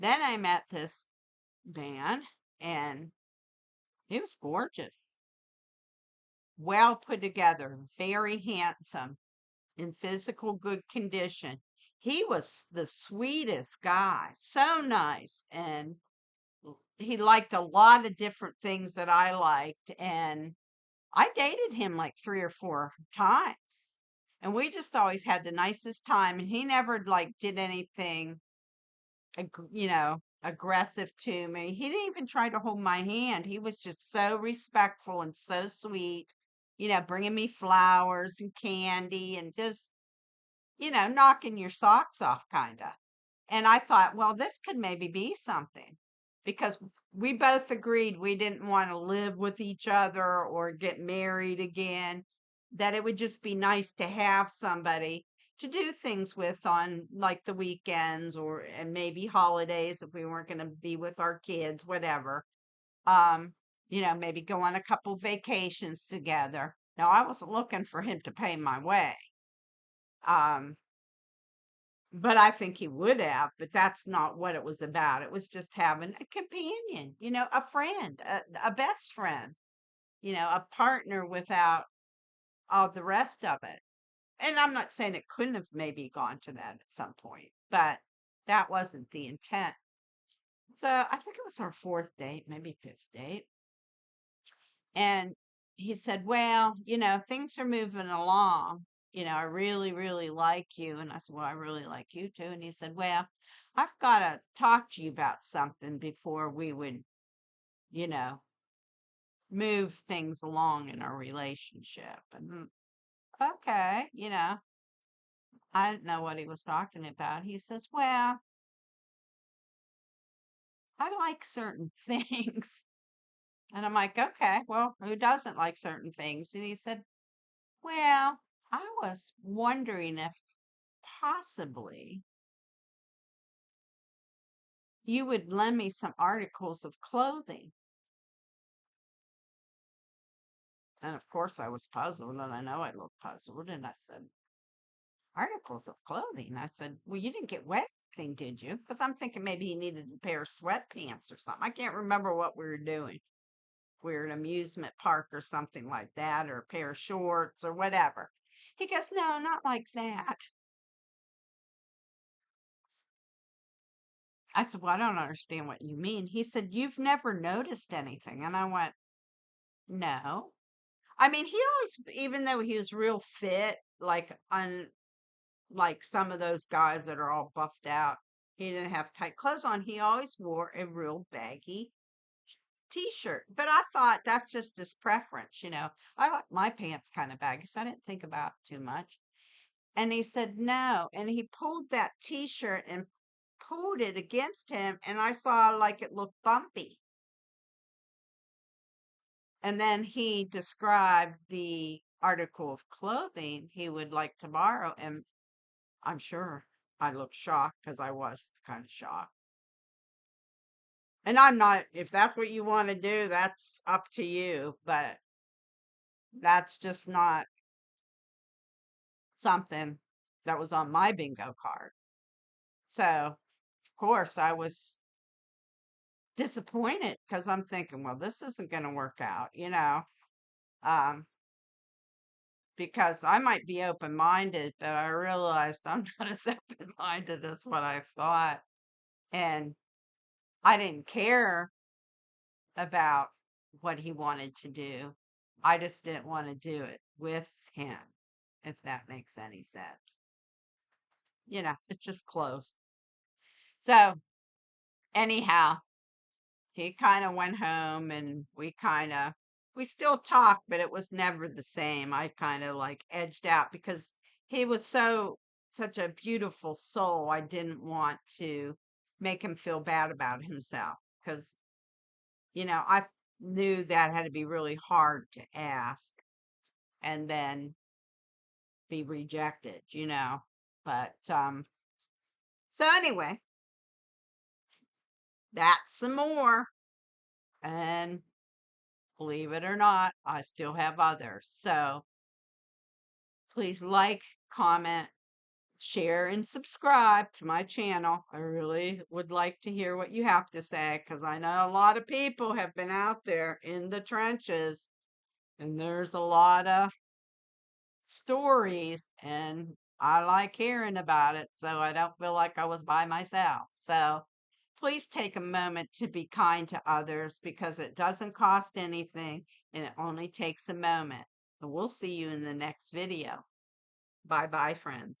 Then I met this man, and he was gorgeous, well put together, very handsome, in physical good condition. He was the sweetest guy, so nice. And he liked a lot of different things that I liked. And I dated him like 3 or 4 times. And we just always had the nicest time. And he never like did anything, aggressive to me. He didn't even try to hold my hand. He was just so respectful and so sweet, bringing me flowers and candy and just, knocking your socks off, kind of. And I thought, well, this could maybe be something because we both agreed we didn't want to live with each other or get married again, that it would just be nice to have somebody to do things with on like the weekends or and maybe holidays if we weren't going to be with our kids, whatever. Um, maybe go on a couple vacations together. Now, I wasn't looking for him to pay my way. Um, but I think he would have, but that's not what it was about. It was just having a companion, a friend, a best friend, a partner without all the rest of it. And I'm not saying it couldn't have maybe gone to that at some point, but that wasn't the intent. So I think it was our fourth date, maybe fifth date. And he said, well, things are moving along. I really, really like you. And I said, well, I really like you too. And he said, well, I've got to talk to you about something before we would, you know, move things along in our relationship. And okay, I didn't know what he was talking about. He says, well, I like certain things. And I'm like, okay, well, who doesn't like certain things? And he said, well, I was wondering if possibly you would lend me some articles of clothing. And of course, I was puzzled, and I know I looked puzzled. And I said, articles of clothing? I said, well, you didn't get wet anything, did you? Because I'm thinking maybe he needed a pair of sweatpants or something. I can't remember what we were doing. We were at an amusement park or something like that, or a pair of shorts or whatever. He goes, no, not like that. I said, well, I don't understand what you mean. He said, you've never noticed anything. And I went, no. I mean, he always, even though he was real fit, like some of those guys that are all buffed out, he didn't have tight clothes on. He always wore a real baggy t-shirt. But I thought that's just his preference, I like my pants kind of baggy, so I didn't think about it too much. And he said no. And he pulled that t-shirt and pulled it against him, and I saw like it looked bumpy. And then he described the article of clothing he would like to borrow. And I'm sure I looked shocked because I was kind of shocked. And I'm not, if that's what you want to do, that's up to you. But that's just not something that was on my bingo card. So, of course, I was disappointed because I'm thinking, well, this isn't going to work out. Um, because I might be open minded, but I realized I'm not as open minded as what I thought. And I didn't care about what he wanted to do. I just didn't want to do it with him, if that makes any sense. It's just close. So, anyhow, he kind of went home and we still talked, but it was never the same. I kind of like edged out because he was such a beautiful soul. I didn't want to make him feel bad about himself because, I knew that had to be really hard to ask and then be rejected. But so anyway, that's some more. And believe it or not, I still have others. So please like, comment, share and subscribe to my channel. I really would like to hear what you have to say because I know a lot of people have been out there in the trenches and there's a lot of stories and I like hearing about it so I don't feel like I was by myself. So please take a moment to be kind to others because it doesn't cost anything and it only takes a moment. And we'll see you in the next video. Bye bye, friends.